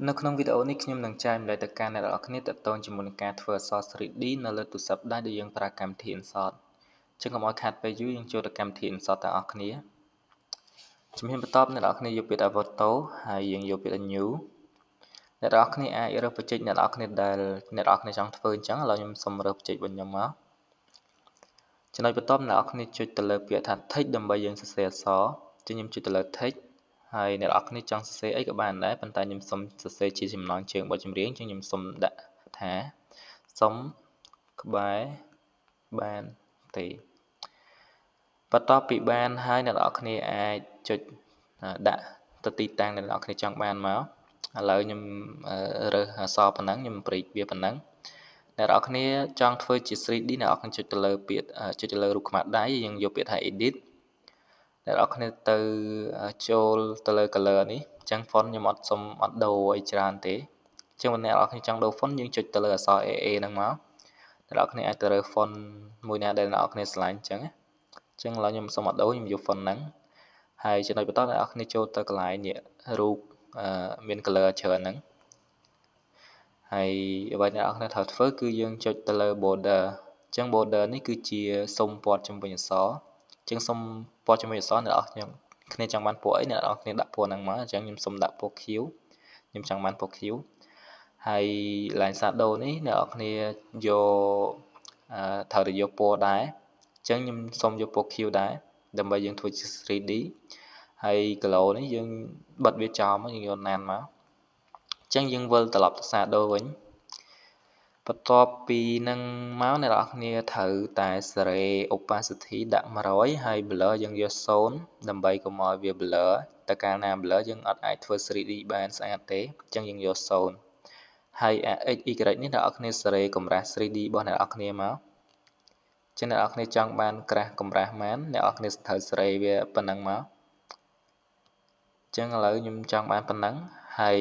នៅក្នុងវីដេអូនេះខ្ញុំនឹងចែកម្លែកទៅកាន់អ្នកនរគ្នាទាក់ទងជាមួយនឹងការធ្វើអក្សរ 3D នៅលើទូរស័ព្ទដៃដែលយើងប្រើកម្មវិធី InShot ចឹងកុំឲ្យខាតពេលយូរយើងចូលទៅកម្មវិធី InShot ទាំងអស់គ្នាជំហានបន្ទាប់អ្នកនរគ្នាយកពាក្យថា Photo ហើយយើងយកពាក្យថា New អ្នកនរគ្នាអាចរើសបច្ចេកអ្នកនរគ្នាដែលអ្នកនរគ្នាចង់ធ្វើអញ្ចឹងឥឡូវខ្ញុំសូមរើសបច្ចេករបស់ខ្ញុំមកចំណុចបន្ទាប់អ្នកនរគ្នាចុចទៅលើពាក្យថា Text ដើម្បីយើងសរសេរអក្សរចឹងខ្ញុំចុចទៅលើ Text ហើយអ្នកនរគ្នាចង់សរសេរអីក៏បានដែរប៉ុន្តែខ្ញុំសូមសរសេរជាចំណងជើងបទចម្រៀងចឹងខ្ញុំសូមដាក់ថាសុំក្បែរបានទេបន្ទាប់ពីបានហើយអ្នកនរគ្នាអាចចុចដាក់ទៅទីតាំងដែលអ្នកនរគ្នាចង់បានមកឥឡូវខ្ញុំរើសអក្សរប៉ុណ្ណឹងខ្ញុំព្រីកវាប៉ុណ្ណឹងអ្នកនរគ្នាចង់ធ្វើជា 3D អ្នកនរគ្នាចុចទៅលើពាក្យចុចទៅលើរូបខ្មៅដៃយើងយកពាក្យថា Edit អ្នកនរគ្នាទៅចូលទៅលើ color នេះអញ្ចឹង font ខ្ញុំអត់ដូរអីច្រើនទេអញ្ចឹងអ្នកនរគ្នាចង់ដូរ font យើងចុចទៅលើអក្សរ AA ហ្នឹងមកអ្នកនរគ្នាអាចទៅរើស font មួយណាដែលអ្នកនរគ្នាស្រឡាញ់អញ្ចឹងឥឡូវខ្ញុំសូមអត់ដូរខ្ញុំយក font ហ្នឹងហើយចំណុចបន្តអ្នកនរគ្នាចូលទៅកន្លែងនេះរូបមាន color ច្រើនហ្នឹងហើយអ្វីអ្នកនរគ្នាត្រូវធ្វើគឺយើងចុចទៅលើ border អញ្ចឹង border នេះគឺជាសុំពណ៌ជំវិញអក្សរអញ្ចឹងសុំពណ៌ជំវិញអក្សរអ្នកនរគ្នាចង់បានពណ៌អីអ្នកនរគ្នាដាក់ពណ៌ហ្នឹងមកអញ្ចឹងខ្ញុំសុំដាក់ពណ៌ខៀវខ្ញុំចង់បានពណ៌ខៀវហើយ line shadow នេះអ្នកនរគ្នាយកត្រូវតែយកពណ៌ដែរអញ្ចឹងខ្ញុំសុំយកពណ៌ខៀវដែរដើម្បីយើងធ្វើជា 3D ហើយ glow នេះយើងបិទវាចោលមកយើងយកណានមកអញ្ចឹងយើងវិលត្រឡប់ទៅ shadow វិញបន្ទាប់ពីនឹងមកអ្នកនរគ្នាត្រូវតែសេរី opacity ដាក់100ហើយ blur យើងយក0ដើម្បីកុំឲ្យវា blur តែកាលណា blur យើងអត់អាចធ្វើ 3D បានស្អាតទេអញ្ចឹងយើងយក0ហើយ x y នេះអ្នកនរគ្នាសេរីកម្រាស់ 3D របស់អ្នកនរគ្នាមកចឹងអ្នកនរគ្នាចង់បានក្រាស់កម្រាស់ប៉ុន្មានអ្នកនរគ្នាត្រូវសេរីវាប៉ុណ្ណឹងមកចឹងឥឡូវខ្ញុំចង់បានប៉ុណ្ណឹងហើយ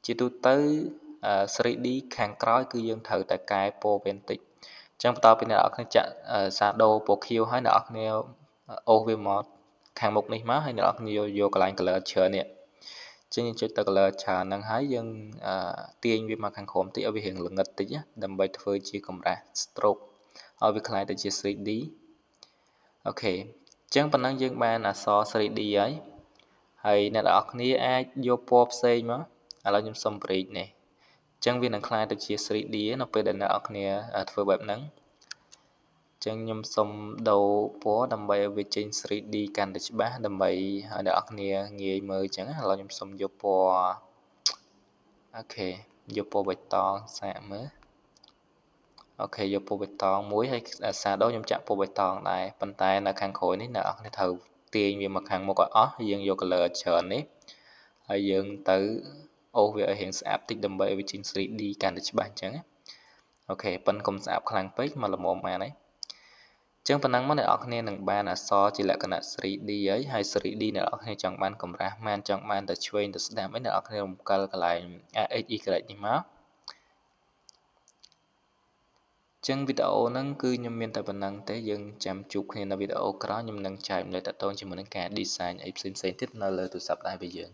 ជាទូទៅ3D ខាងក្រោយគឺយើងត្រូវតែកែពណ៌វាបន្តិចអញ្ចឹងបន្ទាប់ពីអ្នកនរគ្នាចាក់ shadow ពណ៌ខៀវហើយអ្នកនរគ្នាអូសវាមកខាងមុខនេះមកហើយអ្នកនរគ្នាយកកន្លែង color ច្រើននេះអញ្ចឹងយើងចុចទៅ color ច្រើនហ្នឹងហើយយើងទាញវាមកខាងក្រោមតិចឲ្យវារៀងល្ងិតតិចដើម្បីធ្វើជាកម្រាស់ stroke ឲ្យវាคล้ายទៅជា 3D អូខេអញ្ចឹងប៉ុណ្ណឹងយើងបានអក្សរ 3D ហើយអ្នកនរគ្នាអាចយកពណ៌ផ្សេងមកឥឡូវខ្ញុំសុំ break នេះអញ្ចឹងវានឹងคล้ายទៅជា 3D នៅពេលដែលអ្នកនរគ្នាធ្វើបែបហ្នឹងអញ្ចឹងខ្ញុំសុំដូរពណ៌ដើម្បីឲ្យវាចេញ 3D កាន់តែច្បាស់ដើម្បីឲ្យអ្នកនរគ្នាងាយមើលអញ្ចឹងឥឡូវខ្ញុំសុំយកពណ៌អូខេយកពណ៌បៃតងសាកមើលអូខេយកពណ៌បៃតងមួយហើយ shadow ខ្ញុំចាក់ពណ៌បៃតងដែរប៉ុន្តែនៅខាងក្រោយនេះអ្នកនរគ្នាត្រូវទាញវាមកខាងមុខឲ្យអស់យើងយក color ច្រើននេះហើយយើងទៅអូសវាឲ្យរៀងស្អាតតិចដើម្បីឲ្យវាចេញ 3D កាន់តែច្បាស់អញ្ចឹងអូខេប៉ិនកុំស្អាតខ្លាំងពេកមកល្មមបានហើយអញ្ចឹងប៉ុណ្ណឹងមកអ្នកនរគ្នានឹងបានអក្សរជាលក្ខណៈ 3D ហើយ 3D អ្នកនរគ្នាចង់បានកម្រាស់ប៉ុន្មានចង់បានទៅឆ្វេងទៅស្ដាំអីអ្នកនរគ្នារំកិលកន្លែង x y នេះមកចឹងវីដេអូហ្នឹងគឺខ្ញុំមានតែប៉ុណ្្នឹងទេយើងចាំជួបគ្នានៅវីដេអូក្រោយខ្ញុំនឹងចែកម្លែកតទៅជាមួយនឹងការ design អីផ្សេងៗទៀតនៅលើទូរស័ព្ទដៃរបស់យើង